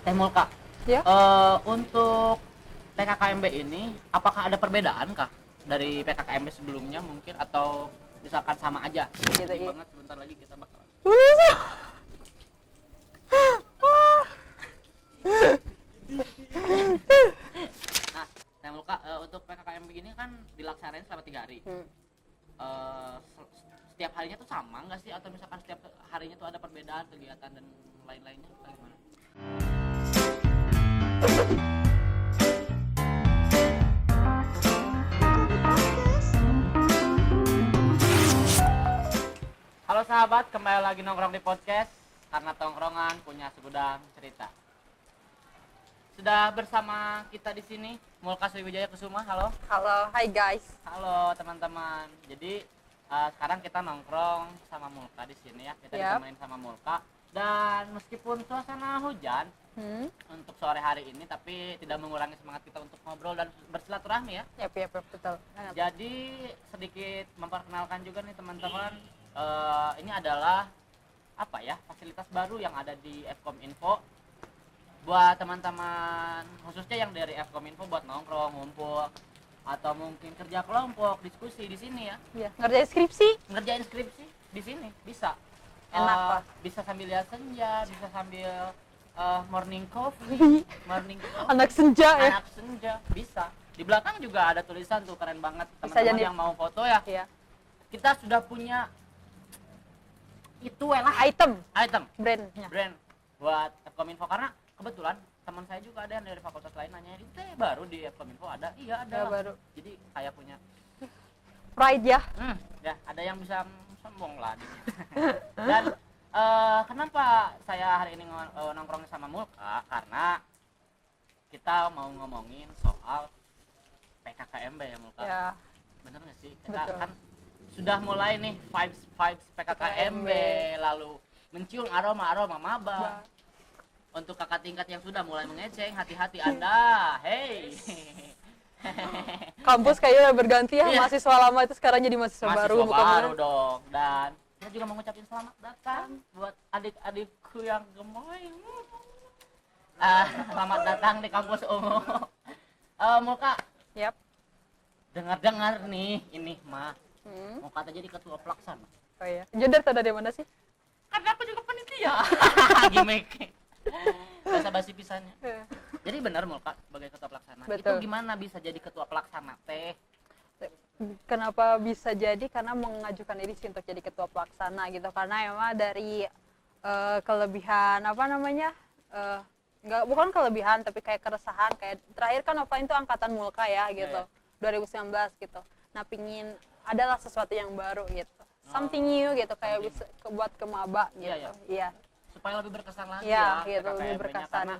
Teh Mulka, Ya, untuk PKKMB ini apakah ada perbedaan kah dari PKKMB sebelumnya mungkin atau misalkan sama aja? gitu Sedih ya. banget sebentar lagi kita bakal. Nah, Teh Mulka, untuk PKKMB ini kan dilaksanain selama 3 hari. Setiap harinya tuh sama nggak sih atau misalkan setiap harinya tuh ada perbedaan kegiatan dan lain-lainnya atau gimana? Halo sahabat, kembali lagi nongkrong di podcast karena tongkrongan punya segudang cerita. Sudah bersama kita di sini Mulka Sriwijaya Kusuma. Halo. Halo, hai guys. Halo teman-teman. Jadi sekarang kita nongkrong sama Mulka di sini ya. Kita Yap. ditemenin sama Mulka. Dan meskipun suasana hujan untuk sore hari ini, tapi tidak mengurangi semangat kita untuk ngobrol dan bersilaturahmi ya. Yap, betul. Banget. Jadi sedikit memperkenalkan juga nih teman-teman. Ini adalah apa ya, fasilitas baru yang ada di Fkom Info buat teman-teman, khususnya yang dari Fkom Info buat nongkrong, ngumpul atau mungkin kerja kelompok, diskusi di sini ya. Ya, ngerjain skripsi. Ngerjain skripsi di sini bisa. Enak, Pak. Bisa sambil lihat senja, bisa sambil morning coffee, morning coffee. Anak senja ya. Anak senja bisa. Di belakang juga ada tulisan tuh, keren banget. Bisa Teman-teman jadi- yang mau foto ya. Iya. Kita sudah punya itu lah Item item brandnya. brand buat Fkominfo, karena kebetulan teman saya juga ada yang dari fakultas lain nanya, ini teh baru di Fkominfo ada. Iya ada Ya, lah. baru. Jadi kayak punya Pride ya. ya ada yang bisa sombong lah di sini. Dan kenapa saya hari ini nongkrong sama Mulka, karena kita mau ngomongin soal PKKMB ya Mulka. Ya, Bener nggak sih? Kita betul. kan sudah mulai nih vibes PKKMB, lalu mencium aroma maba. Untuk kakak tingkat yang sudah mulai mengeceng, hati-hati Anda. Hey. Kampus kayaknya udah berganti ya. Iya. Mahasiswa lama itu sekarang jadi mahasiswa baru. Mahasiswa bukan baru bener? dong. Dan saya juga mau ngucapin selamat datang buat adik-adikku yang gemoy. Selamat datang di kampus ungu. Mulka, Yap. dengar-dengar nih, ini mah Hmm. mau kata jadi ketua pelaksana. Oh iya. Jodar tadi dari mana sih? Karena aku juga panitia. Gimik. Bahasa basi pisannya. Jadi benar Mulka sebagai ketua pelaksana. Betul. Itu gimana bisa jadi ketua pelaksana teh? Kenapa bisa jadi? Karena mengajukan diri sih untuk jadi ketua pelaksana gitu. Karena emang dari kelebihan apa namanya? Bukan kelebihan tapi kayak keresahan, kayak terakhir kan offline itu angkatan Mulka ya gitu. 2019 gitu. Nah, pingin adalah sesuatu yang baru gitu. Something new gitu, kayak bisa buat ke maba gitu. Iya, Iya. Supaya lebih berkesan lagi Iya, ya gitu, lebih PKKMB-nya, berkesan. karena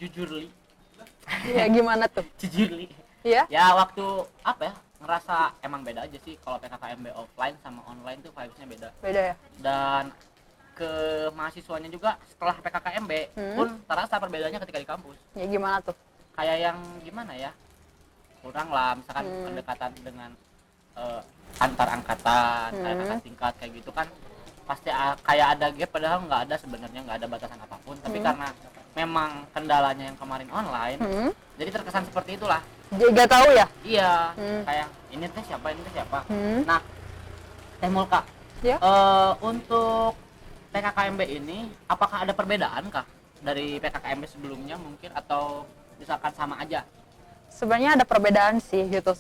jujurly Iya, gimana tuh? jujurly Iya? ya waktu apa ya, ngerasa emang beda aja sih kalau PKKMB offline sama online tuh vibes-nya beda. Beda ya? Dan ke mahasiswanya juga setelah PKKMB pun terasa perbedaannya ketika di kampus. Ya gimana tuh? Kayak yang gimana ya, kurang lah misalkan pendekatan dengan antar angkatan, kayak kakak tingkat kayak gitu kan pasti kayak ada gap, padahal nggak ada sebenarnya, nggak ada batasan apapun, tapi karena memang kendalanya yang kemarin online jadi terkesan seperti itulah. Gak tahu ya? Iya, kayak ini teh siapa, ini teh siapa. Nah, Teh Mulka, Ya. untuk PKKMB ini apakah ada perbedaan kah dari PKKMB sebelumnya mungkin atau misalkan sama aja? Sebenarnya ada perbedaan sih gitu.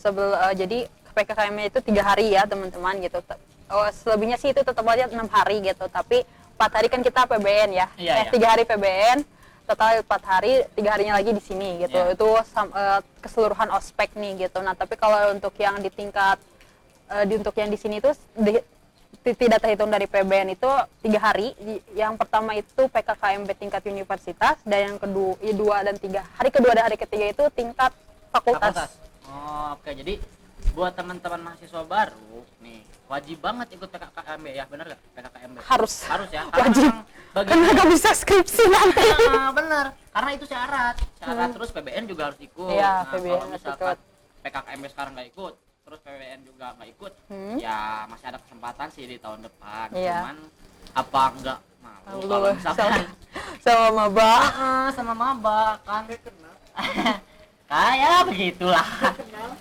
Jadi PKKM itu 3 hari ya teman-teman gitu. Selebihnya sih itu tetap aja 6 hari gitu. Tapi 4 hari kan kita PBN ya. Iya, iya. 3 hari PBN, total 4 hari, 3 harinya lagi di sini gitu. Iya. Itu keseluruhan ospek nih gitu. Nah tapi kalau untuk yang di tingkat untuk yang di sini itu tidak terhitung dari PBN itu 3 hari. Yang pertama itu PKKMB tingkat universitas, dan yang kedua dan hari ketiga itu tingkat fakultas. Oh, oke. Jadi buat teman-teman mahasiswa baru nih wajib banget ikut PKKMB ya, bener gak PKKMB? Harus Ya, wajib, karena nggak bisa skripsi nanti. Bener, karena itu syarat. Terus PBN juga harus ikut. Iya, Nah, PBN kalau harus misalkan ikut. PKKMB sekarang nggak ikut, terus PBN juga nggak ikut, ya masih ada kesempatan sih di tahun depan. Iya. Cuman Apa enggak malu kalau Malu misalkan sama maba. sama maba kan kayak begitulah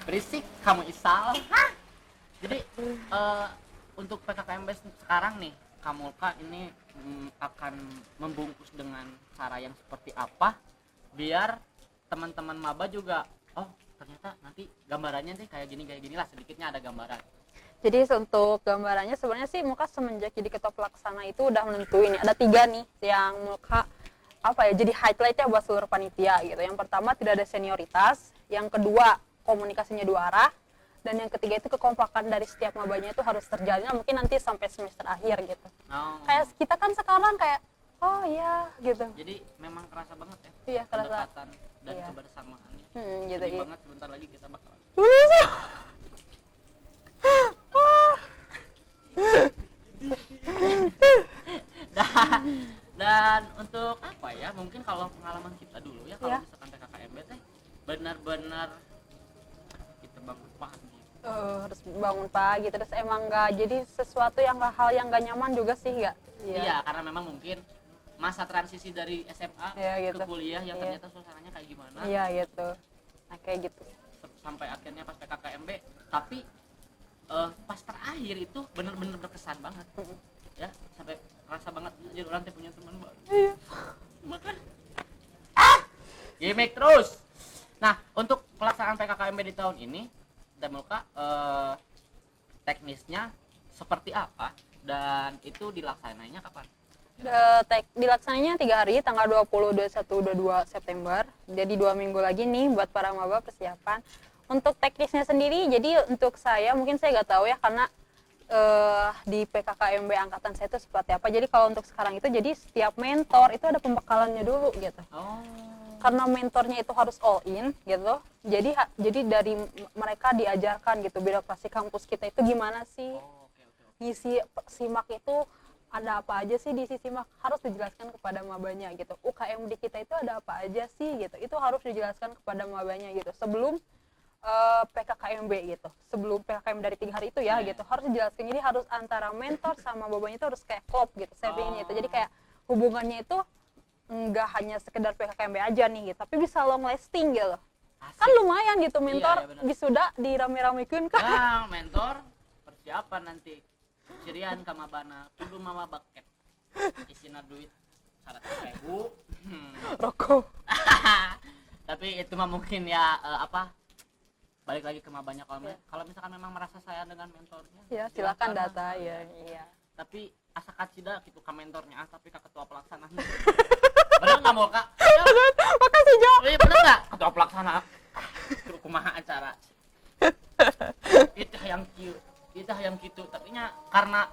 berisik kamu Isal. Jadi untuk PKKMB sekarang nih kamu Kak ini akan membungkus dengan cara yang seperti apa biar teman-teman maba juga oh ternyata nanti gambarannya nih kayak gini lah, sedikitnya ada gambaran. Jadi untuk gambarannya sebenarnya sih Mulka semenjak jadi ketua pelaksana itu udah menentuin nih. Ada 3 nih yang Mulka apa ya jadi highlightnya buat seluruh panitia gitu. Yang pertama tidak ada senioritas, yang kedua komunikasinya 2 arah, dan yang ketiga itu kekompakan dari setiap mabanya itu harus terjalin mungkin nanti sampai semester akhir gitu. Kayak kita kan sekarang kayak oh iya gitu. Jadi memang kerasa banget ya. Iya, kerasa. Kedekatan dan Iya. kebersamaannya. Gitu Sedih iya. banget sebentar lagi kita bakalan. Dan untuk apa ya? Mungkin kalau pengalaman kita dulu ya kalau Ya. misalkan PKKMB teh benar-benar kita bangun pagi. Harus bangun pagi terus emang nggak jadi sesuatu yang hal yang nggak nyaman juga sih nggak. Iya, karena memang mungkin masa transisi dari SMA Iya, gitu. ke kuliah yang Iya. ternyata suasananya kayak gimana. Iya gitu. Nah kayak gitu. Sampai akhirnya pas PKKMB, tapi pas terakhir itu benar-benar berkesan banget. Ya, sampai rasa banget jadi orang teh punya teman baru. Iya. Makan. Gimik terus. Nah, untuk pelaksanaan PKKMB di tahun ini, Temulka teknisnya seperti apa dan itu dilaksanainya kapan? Dilaksananya 3 hari, tanggal 20, 21, 22 September. Jadi 2 minggu lagi nih buat para maba persiapan. Untuk teknisnya sendiri, jadi untuk saya mungkin saya nggak tahu ya karena di PKKMB angkatan saya itu seperti apa. Jadi kalau untuk sekarang itu jadi setiap mentor itu ada pembekalannya dulu gitu. Oh. Karena mentornya itu harus all in gitu. Jadi dari mereka diajarkan gitu birokrasi kampus kita itu gimana sih. Oh, oke. Ngisi simak itu ada apa aja sih di simak harus dijelaskan kepada mabanya gitu. UKM di kita itu ada apa aja sih gitu. Itu harus dijelaskan kepada mabanya gitu. Sebelum PKKMB gitu. Sebelum PKKMB dari 3 hari itu ya gitu. Harus dijelaskan. Jadi harus antara mentor sama mabanya itu harus kayak klop gitu. Saya pengen itu. Jadi kayak hubungannya itu nggak hanya sekedar PKKMB aja nih gitu, tapi bisa long lasting gitu. Asik. Kan lumayan gitu mentor Iya, bener. wisuda dirame-ramekeun kan. Nah, mentor persiapan nanti cirian ka mabana kudu mama baket isina duit 100.000 Rokok. tapi itu mah mungkin ya balik lagi ke mabanya kalau misalkan memang merasa sayang dengan mentornya Ya, silakan lah. data ya. Iya. Tapi asa kacida gitu ke mentornya tapi ke ketua pelaksana bener nggak mau kak? Makasih Jo. Iya bener nggak ketua pelaksana kumaha acara itu yang gitu tapi nya karena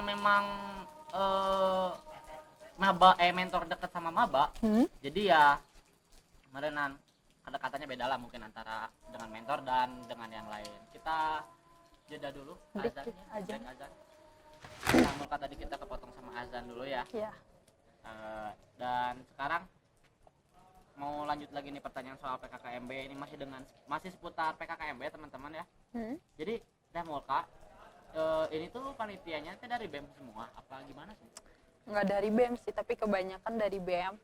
memang mentor deket sama maba jadi ya merenan kedekatannya beda lah mungkin antara dengan mentor dan dengan yang lain. Kita jeda dulu azan namun tadi kita kepotong sama azan dulu ya. Iya. Dan sekarang mau lanjut lagi nih pertanyaan soal PKKMB ini masih seputar PKKMB teman-teman ya. Jadi Temulka ini tuh panitianya teh dari BEM semua apa gimana sih? Nggak dari BEM sih, tapi kebanyakan dari BEM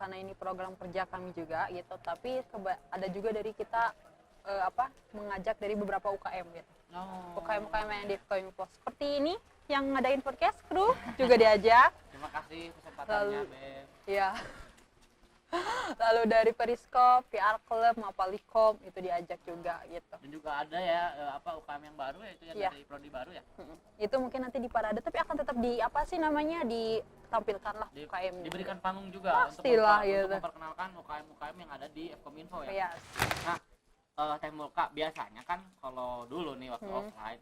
karena ini program kerja kami juga gitu. Tapi ada juga dari kita mengajak dari beberapa UKM gitu. UKM-UKM yang di Kominfo seperti ini yang ngadain podcast kru juga diajak. Terima kasih kesempatannya BEM. Iya. Lalu dari Periskop, PR Club, Mapalikom itu diajak juga gitu. Dan juga ada ya UKM yang baru ya itu ya Iya. dari prodi baru ya. Itu mungkin nanti di parade tapi akan tetap ditampilkan lah UKM. Diberikan panggung juga Pastilah, untuk gitu. memperkenalkan UKM-UKM yang ada di Fkominfo ya. Iya. Nah, Temulka biasanya kan kalau dulu nih waktu offline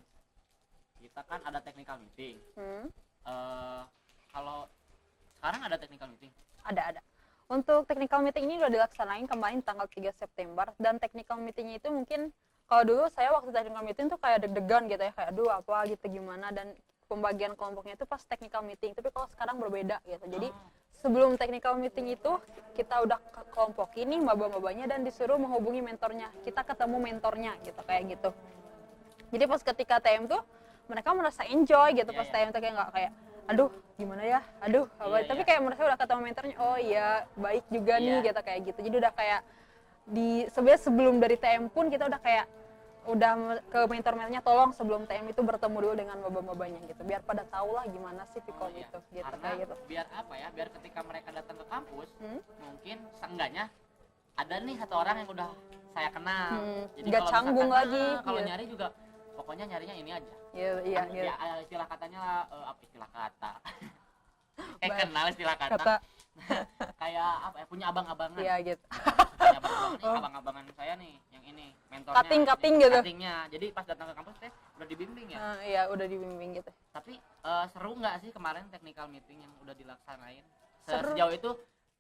kita kan ada technical meeting. Kalau sekarang ada technical meeting? Ada. Untuk technical meeting ini udah dilaksanain kemarin tanggal 3 September dan technical meetingnya itu mungkin kalau dulu saya waktu technical meeting tuh kayak deg-degan gitu ya kayak aduh apa gitu gimana dan pembagian kelompoknya itu pas technical meeting tapi kalau sekarang berbeda gitu. Jadi sebelum technical meeting itu kita udah kelompok ini maba-mabanya dan disuruh menghubungi mentornya. Kita ketemu mentornya gitu kayak gitu. Jadi pas ketika TM tuh mereka merasa enjoy gitu pas TM tuh kayak nggak kayak aduh gimana ya, aduh apa, Iya, tapi iya. kayak mereka udah ketemu mentornya, oh iya baik juga nih Iya. gitu kayak gitu. Jadi udah kayak sebenarnya sebelum dari TM pun kita udah kayak udah ke mentor-mentornya, tolong sebelum TM itu bertemu dulu dengan maba-mabanya gitu, biar pada tahu lah gimana sih Oh Vkom iya, itu gitu karena kayak gitu. biar apa ya, biar ketika mereka datang ke kampus, Hmm? mungkin seenggaknya ada nih satu orang yang udah saya kenal. Jadi Nggak kalau canggung misalkan, lagi kalau gitu. nyari juga, pokoknya nyarinya ini aja. Iya iya Kan gitu. ya istilah katanya lah, apa istilah kata? Baik. Kenal istilah kata. Kata Kayak apa ya, punya abang-abangan. iya gitu. Punya abang-abangan, Oh. abang-abangan saya nih, yang ini mentornya. Cutting ini, gitu. Cuttingnya. Jadi pas datang ke kampus teh udah dibimbing ya. Iya udah dibimbing gitu. Tapi seru nggak sih kemarin technical meeting yang udah dilaksanain? Seru. Sejauh itu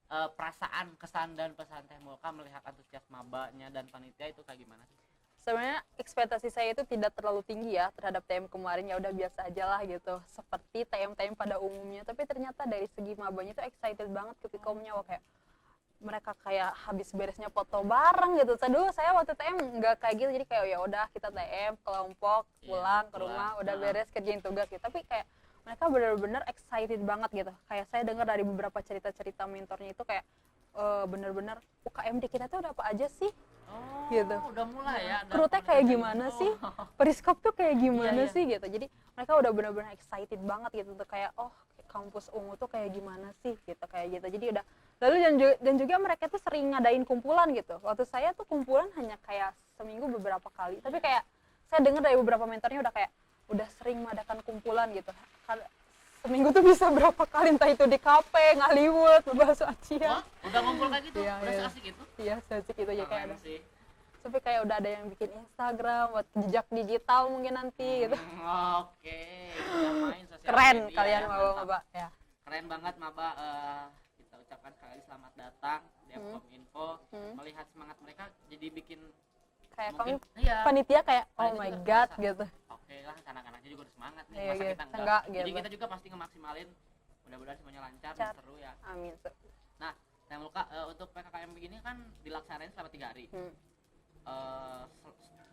perasaan, kesan dan pesan Teh Mulka melihat antusias mabanya dan panitia itu kayak gimana sih? Sebenarnya ekspektasi saya itu tidak terlalu tinggi ya terhadap TM kemarin, ya udah biasa aja lah gitu, seperti TM-TM pada umumnya. Tapi ternyata dari segi mabanya itu excited banget ke Vkomnya, wah kayak mereka kayak habis beresnya foto bareng gitu. Dulu saya waktu TM nggak kayak gitu, jadi kayak ya udah kita TM kelompok Iya, pulang ke pulang. rumah udah Heeh. beres kerjain tugas gitu. Tapi kayak mereka bener-bener excited banget gitu. Kayak saya dengar dari beberapa cerita-cerita mentornya itu kayak bener-bener UKM di kita tuh udah apa aja sih Oh, gitu. udah mulai ya. ada Krutnya kayak komunikasi gimana gitu. sih, periskop tuh kayak gimana Iya, iya. sih gitu. Jadi mereka udah benar-benar excited banget gitu tuh, kayak oh kampus ungu tuh kayak gimana sih gitu kayak gitu. Jadi udah lalu dan juga mereka tuh sering ngadain kumpulan gitu. Waktu saya tuh kumpulan hanya kayak seminggu beberapa kali, tapi kayak saya dengar dari beberapa mentornya udah sering mengadakan kumpulan gitu. Seminggu tuh bisa berapa kali, entah itu di kafe, Ngaliwut, bahasa Wah, Acia. udah ngumpul kayak gitu? Iya, Udah iya. seasik itu? Iya, seasik itu ya kayak Keren ada. sih. Tapi kayak udah ada yang bikin Instagram buat jejak digital mungkin nanti gitu. Oke, udah main sosial Keren media kalian ya, maba-maba mantap. ya. Keren banget Maba, kita ucapkan sekali lagi selamat datang di Info. Melihat semangat mereka jadi bikin Kayak kami mungkin iya. panitia kayak oh Panitia my juga god berasa. gitu. Oke lah, anak-anaknya juga udah semangat nih. Iya, Masa gitu. kita Enggak, enggak? Jadi gitu. kita juga pasti ngemaksimalin. Mudah-mudahan semuanya lancar dan Lancar. seru ya. Amin. Nah, Teh Mulka, untuk PKKM begini kan dilaksanain selama 3 hari.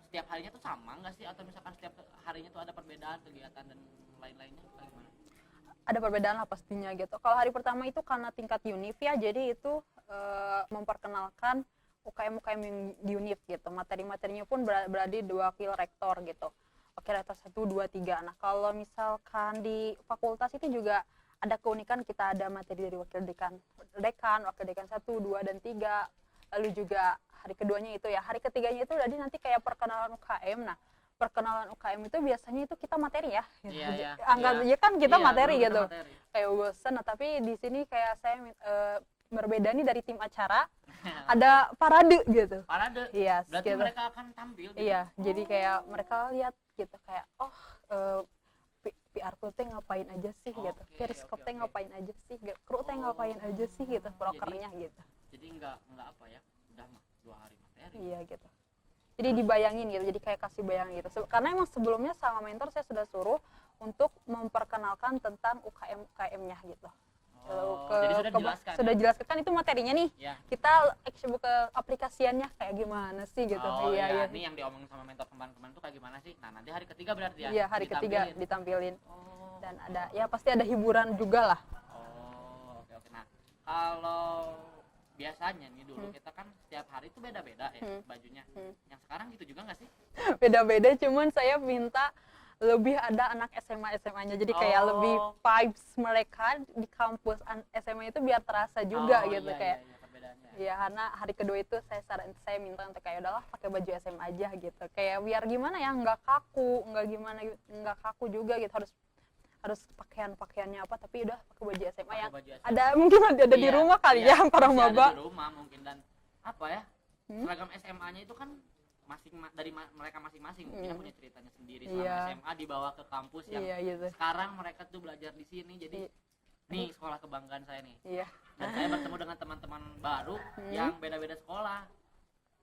Setiap harinya tuh sama nggak sih, atau misalkan setiap harinya tuh ada perbedaan kegiatan dan lain-lainnya kayak gimana? Ada perbedaan lah pastinya gitu. Kalau hari pertama itu karena tingkat univ ya, jadi itu memperkenalkan UKM-UKM yang di univ gitu. Materi-materinya pun berada di wakil rektor gitu. Wakil rektor 1, 2, 3. Nah kalau misalkan di fakultas itu juga ada keunikan, kita ada materi dari wakil dekan, wakil dekan 1, 2, dan 3. Lalu juga hari keduanya itu ya, hari ketiganya itu jadi nanti kayak perkenalan UKM. Nah perkenalan UKM itu biasanya itu kita materi ya, Iya, iya, angkat iya. aja kan kita Iya, materi dulu kita gitu, materi. kayak bosen. Nah tapi di sini kayak saya berbeda nih dari tim acara, ada parade gitu. Parade. Iya, Berarti gitu. mereka akan tampil gitu. Iya, jadi kayak mereka lihat gitu kayak oh PR ku teh ngapain aja sih gitu, Oke, periskop oke, teh oke. ngapain aja sih, kru teh ngapain aja sih gitu, prokernya gitu. Jadi nggak apa ya, udah mah 2 hari materi. Iya gitu. Jadi dibayangin gitu, jadi kayak kasih bayangin gitu. Karena emang sebelumnya sama mentor saya sudah suruh untuk memperkenalkan tentang UKM-UKM-nya gitu. Jadi sudah dijelaskan. Sudah jelaskan kan itu materinya nih. Ya. Kita ke aplikasiannya kayak gimana sih gitu. Oh iya, iya. ini yang diomongin sama mentor kemarin-kemarin tuh kayak gimana sih? Nah, nanti hari ketiga berarti ya? Iya, hari ketiga ditampilin. ditampilin. Oh. Dan ada ya pasti ada hiburan juga lah. Oh, oke oke. Nah, kalau biasanya nih dulu kita kan setiap hari itu beda-beda ya bajunya. Yang sekarang gitu juga nggak sih? Beda-beda, cuman saya minta lebih ada anak SMA-nya, jadi kayak lebih vibes mereka di kampus SMA itu biar terasa juga gitu. Iya, Kayak iya, perbedaannya. ya karena hari kedua itu saya minta untuk kayak udahlah pakai baju SMA aja gitu, kayak biar gimana ya, nggak kaku juga gitu, harus pakaiannya apa, tapi udah pakai baju SMA Pakai yang baju SMA. ada mungkin ada di Iya, rumah kali iya, ya para masih maba. ada di rumah mungkin, dan apa ya, seragam SMA-nya itu kan dari mereka masing-masing mungkin yang punya ceritanya sendiri selama Iya. SMA dibawa ke kampus yang Iya gitu. sekarang mereka tuh belajar di sini, jadi nih sekolah kebanggaan saya nih, Iya. dan saya bertemu dengan teman-teman baru yang beda-beda sekolah.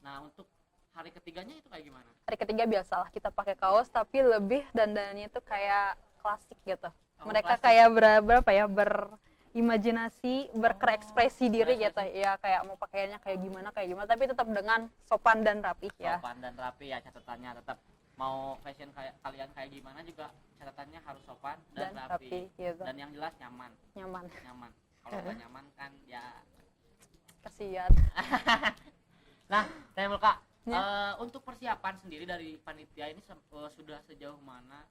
Nah, untuk hari ketiganya itu kayak gimana? Hari ketiga biasalah kita pakai kaos, tapi lebih dandannya itu kayak klasik gitu. Mereka klasik. kayak berapa ya, berimajinasi, berekspresi diri gitu ya, kayak mau pakaiannya kayak gimana, tapi tetap dengan sopan dan rapi ya. Sopan dan rapi ya, catatannya tetap mau fashion kayak kalian kayak gimana juga catatannya harus sopan dan rapi gitu. dan yang jelas nyaman. Kalau nggak nyaman kan ya kasihan. Nah, Teh Mulka, Ya. untuk persiapan sendiri dari panitia ini sudah sejauh mana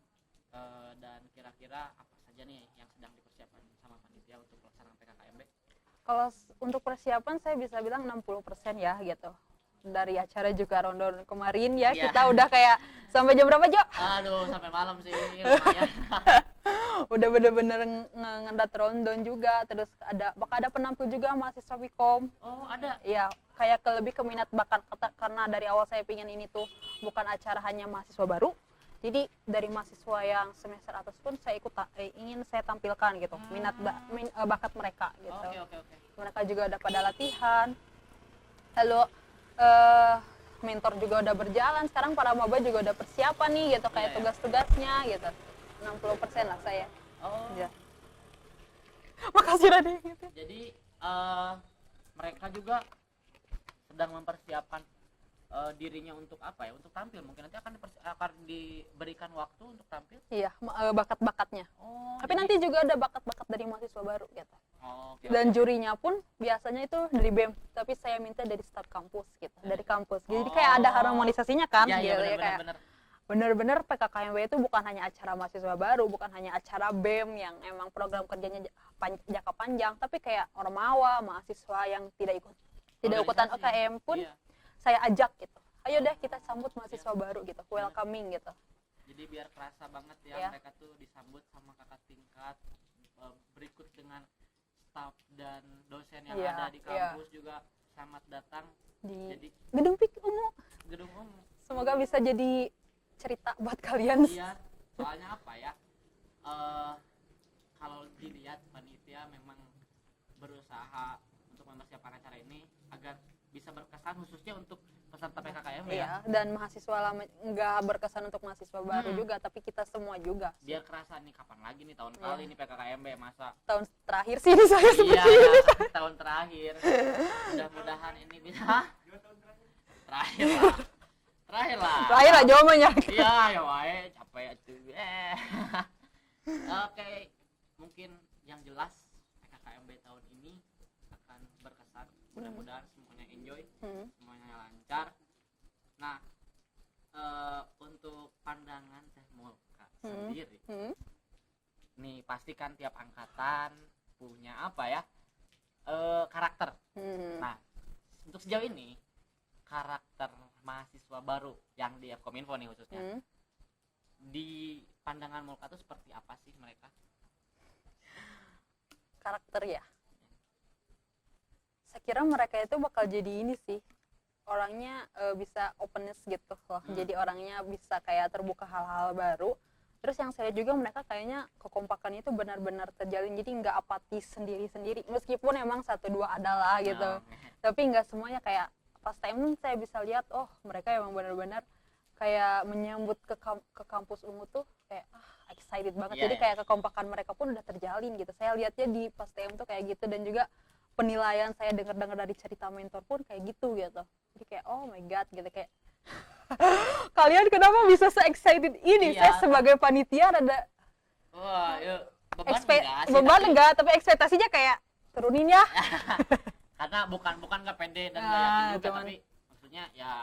dan kira-kira apa saja nih yang sedang dipersiapkan sama panitia untuk pelaksanaan PKKMB? Kalau untuk persiapan saya bisa bilang 60% ya gitu. Dari acara juga rondon kemarin ya, Iya. kita udah kayak sampai jam berapa, Jo? Aduh, sampai malam sih lumayan. Udah bener-bener ngendat rondon juga, terus bakal ada penampil juga mahasiswa Wikom. Oh, ada. Iya, kayak lebih ke minat bakat karena dari awal saya pingin ini tuh bukan acara hanya mahasiswa baru. Jadi dari mahasiswa yang semester atas pun saya ingin saya tampilkan gitu, bakat mereka gitu. Oke. Mereka juga udah pada latihan. Lalu mentor juga udah berjalan, sekarang para maba juga udah persiapan nih gitu, kayak Iya. tugas-tugasnya gitu. 60% lah saya. Oh. Ya. Makasih Raden gitu. Jadi mereka juga sedang mempersiapkan dirinya untuk apa ya? Untuk tampil. Mungkin nanti akan diberikan waktu untuk tampil. Iya, bakat-bakatnya. Oh. Tapi nanti juga ada bakat-bakat dari mahasiswa baru gitu. Oh, oke. Dan jurinya pun biasanya itu dari BEM, tapi saya minta dari staf kampus gitu, dari kampus. Jadi kayak ada harmonisasinya kan, Iya, gitu bener, ya, kayak bener. bener-bener PKKMB itu bukan hanya acara mahasiswa baru, bukan hanya acara BEM yang emang program kerjanya jangka panjang, tapi kayak ormawa, mahasiswa yang tidak ikutan Organisasi. OKM pun Iya. saya ajak gitu. Ayo deh kita sambut mahasiswa baru gitu, welcoming gitu. Jadi biar kerasa banget ya, Iya. mereka tuh disambut sama kakak tingkat, berikut dengan staf dan dosen yang Iya, ada di kampus juga selamat datang Di jadi gedung PIK umum. gedung umum. Semoga bisa jadi cerita buat kalian. Iya, soalnya apa ya? Kalau dilihat panitia memang berusaha untuk mempersiapkan acara ini agar bisa berkesan khususnya untuk peserta PKKMB ya. Iya, dan mahasiswa lama nggak berkesan untuk mahasiswa baru juga, tapi kita semua juga. Biar kerasa nih kapan lagi nih tahun Iya. kali nih PKKMB masa Tahun terakhir sih ini saya seperti iya, ini. tahun terakhir. Mudah-mudahan ini bisa terakhir lah. Terakhir lah jawabannya. Iya, ya wae capek atuh. Oke, mungkin yang jelas PKKMB tahun ini akan berkesan. Mudah-mudahan semuanya enjoy, semuanya lancar. Nah, untuk pandangan Teh Mulka sendiri, nih pastikan tiap angkatan punya apa ya? Karakter. Nah, untuk sejauh ini karakter mahasiswa baru yang di Fkominfo nih khususnya, di pandangan Mulka tuh seperti apa sih mereka? Karakter ya. Saya kira mereka itu bakal jadi ini sih. Orangnya bisa openness gitu loh. Jadi orangnya bisa kayak terbuka hal-hal baru. Terus yang saya lihat juga mereka kayaknya kekompakannya itu benar-benar terjalin. Jadi nggak apatis sendiri-sendiri. Meskipun emang satu dua adalah gitu. Tapi nggak semuanya kayak pas time saya bisa lihat, oh mereka emang benar-benar kayak menyambut ke kampus ungu tuh kayak excited banget. Iya, Jadi iya. kayak kekompakan mereka pun udah terjalin gitu. Saya lihatnya di pas time tuh kayak gitu, dan juga penilaian saya dengar-dengar dari cerita mentor pun kayak gitu. Jadi kayak oh my god gitu, kayak kalian kenapa bisa se-excited ini? Iya. Saya sebagai panitia ada Wah, yuk beban Expe- enggak sih? beban Tapi- enggak, tapi ekspektasinya kayak turunin ya. Karena bukan nggak pede dan Ah, nggak yakin juga, cuman- tapi maksudnya ya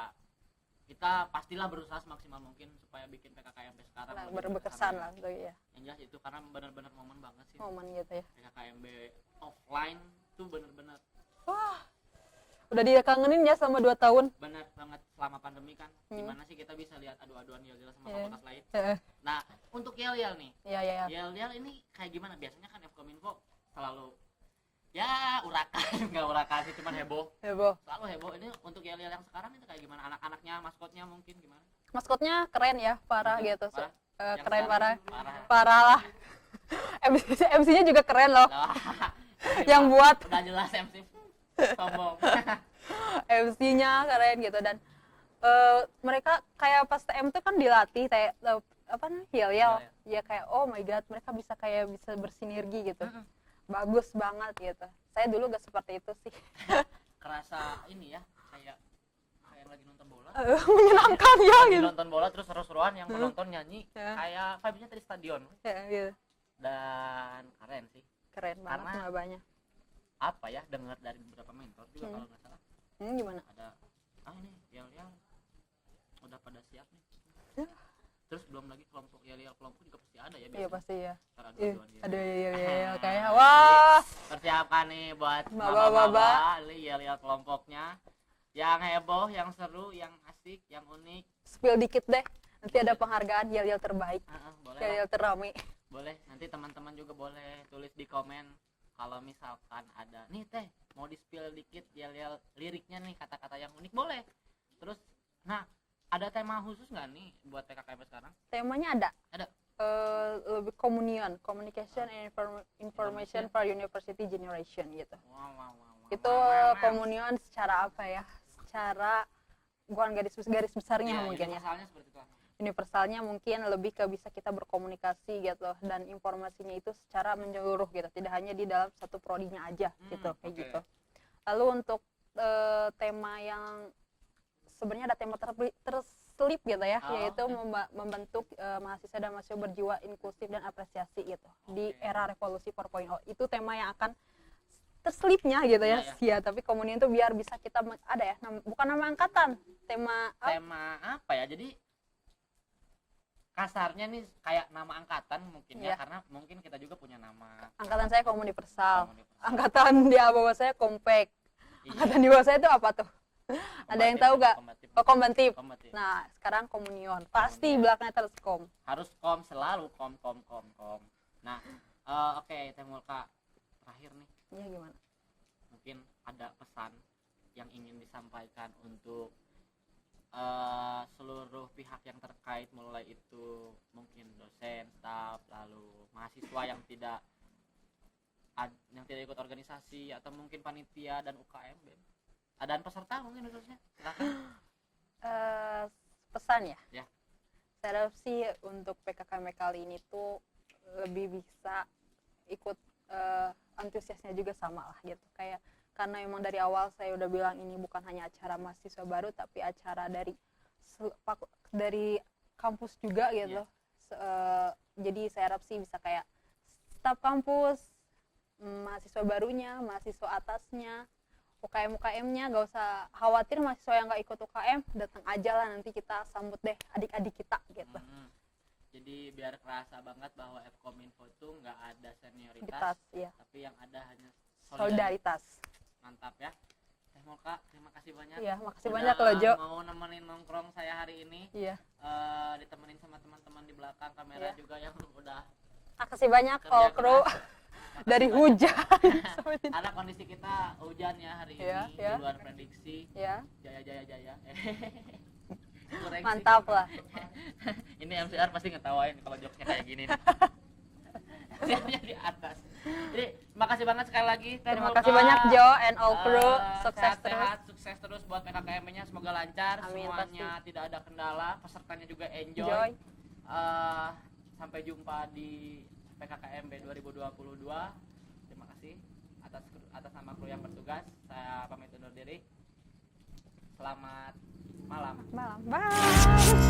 kita pastilah berusaha semaksimal mungkin supaya bikin PKKMB sekarang Nah, lebih berkesan ya. lah tuh ya, Yang jelas itu karena benar-benar momen banget sih. momen gitu ya. PKKMB offline tuh benar-benar Wah, udah dikangenin ya selama 2 tahun. benar banget selama pandemi kan. Gimana sih kita bisa lihat adu-aduan Yel-Yel sama Iya. fakultas lain. Nah, untuk Yel-Yel nih, Iya. Yel-Yel ini kayak gimana? Biasanya kan Fkominfo selalu ya urakan, nggak urakan sih, cuman heboh. Selalu heboh. Ini untuk Yel-Yel yang sekarang itu kayak gimana? Anak-anaknya, maskotnya mungkin gimana? Maskotnya keren ya, parah gitu. Parah. Yang Keren sekarang parah. parah. Parah lah. MC-nya juga keren loh. Nah, Yang buat udah jelas MC sombong. MC-nya keren gitu, dan mereka kayak pas TM tuh kan dilatih kayak apa namanya, Yel-Yel. Ya kayak oh my god, mereka bisa bersinergi gitu. Bagus banget gitu. Saya dulu gak seperti itu sih. Kerasa ini ya, kayak kayak lagi nonton bola. Menyenangkan ya Lagi gitu. nonton bola terus seru-seruan yang penonton nyanyi Ya. kayak vibe-nya di stadion. Ya, gitu. Dan keren sih. Keren banget Karena- mabanya. Apa ya, dengar dari beberapa mentor juga kalau nggak salah Gimana? ada ini yel-yel udah pada siap nih. Ya. Terus belum lagi kelompok yel-yel kelompok juga pasti ada ya Iya biasanya. pasti ya. Ntar adu-aduan gitu. Aduh ya kayak wah. Persiapkan nih buat Maba-maba. maba-maba yel-yel kelompoknya yang heboh, yang seru, yang asik, yang unik. Spill dikit deh. Nanti ada penghargaan yel-yel terbaik, Boleh lah. yel-yel terrame. Boleh, nanti teman-teman juga boleh tulis di komen kalau misalkan ada nih teh mau di spill dikit yel-yel liriknya nih, kata-kata yang unik boleh. Terus nah ada tema khusus nggak nih buat PKKMB sekarang? Temanya ada. Ada. Lebih communication and information for university generation gitu. Wow. Itu komunion secara apa ya? Secara bukan garis besarnya Iya, mungkin ya. universalnya seperti itu. Universalnya mungkin lebih ke bisa kita berkomunikasi gitu dan informasinya itu secara menyeluruh gitu, tidak hanya di dalam satu prodinya aja gitu kayak oke. gitu. Lalu untuk tema yang sebenarnya ada tema terselip gitu ya, yaitu membentuk mahasiswa dan mahasiswa berjiwa inklusif dan apresiasi gitu di era revolusi 4.0. Itu tema yang akan terselipnya gitu ya. Ya, tapi komunion itu biar bisa kita ada ya, bukan nama angkatan, tema apa ya? Jadi kasarnya nih kayak nama angkatan mungkin ya, karena mungkin kita juga punya nama. Angkatan saya komuniversal. Angkatan di bawah saya kompak. Angkatan di bawah saya itu apa tuh? Ada yang tahu gak? Kombatif. Nah, sekarang komunion. Pasti belakangnya terus kom. Harus kom selalu, kom. Nah, oke, Teh Mulka, terakhir nih. Iya, gimana? Mungkin ada pesan yang ingin disampaikan untuk seluruh pihak yang terkait, mulai itu mungkin dosen, staf, lalu mahasiswa yang tidak ikut organisasi atau mungkin panitia dan UKM, dan peserta mungkin khususnya. Silakan. Pesan ya? Ya. Saya harap sih untuk PKKMB kali ini tuh lebih bisa ikut antusiasnya juga sama lah gitu, kayak karena memang dari awal saya udah bilang ini bukan hanya acara mahasiswa baru tapi acara dari kampus juga gitu. Jadi saya harap sih bisa kayak staf kampus, mahasiswa barunya, mahasiswa atasnya, UKM-UKM-nya gak usah khawatir, mahasiswa yang gak ikut UKM datang aja lah, nanti kita sambut deh adik-adik kita gitu. Jadi biar kerasa banget bahwa Fkominfo tuh nggak ada senioritas, tapi yang ada hanya solidaritas. Mantap ya. Teh Mulka, terima kasih banyak. Iya, makasih banyak loh Jo. Mau nemenin nongkrong saya hari ini. Iya. Ditemenin sama teman-teman di belakang kamera juga yang udah. Makasih banyak all crew dari hujan. Karena kondisi kita hujan ya hari ini, di luar prediksi. Iya. Jaya. Mantap lah. Ini MCR pasti ngetawain kalau jokesnya kayak gini nih. MCR-nya di atas. Jadi makasih banget sekali lagi. Terima kasih banyak Jo and all crew. Sukses terus buat PKKMB-nya, semoga lancar. Amin, semuanya tidak ada kendala, pesertanya juga enjoy. Sampai jumpa di PKKMB 2022. Terima kasih atas nama kru yang bertugas. Saya pamit undur diri. Selamat malam. Bye.